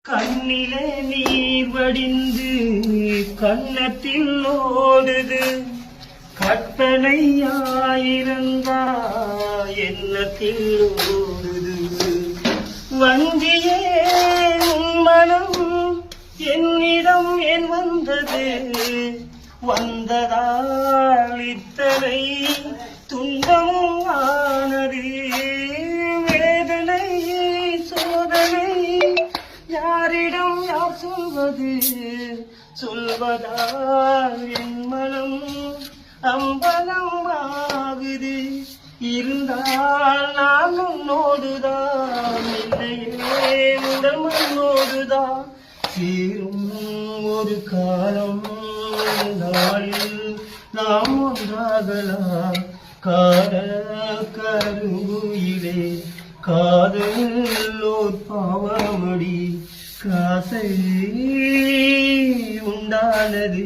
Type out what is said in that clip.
கண்ணிலே நீர் வடிந்து கன்னத்தில் ஓடுது, கற்பனையாயிருந்தா எண்ணத்தில் ஓடுது. வந்தியே உன் மனம் என்னிடம் ஏன் வந்தது, வந்ததால் இத்தனை துன்பமும் ஆனது. வேதனை சோதனை யாரிடம் யார் சொல்வது, சொல்வதால் என் மனம் அம்பலம் ஆகுது. இருந்தால் நான் உன்னோடுதான், இல்லையே உடல் மண்ணோடுதான். சேரும் ஒரு காலம் நாளில் நாம் ஒன்றாகலாம். கருங்குயிலே காதல் ஓர் பாவமடி, காசை உண்டானது.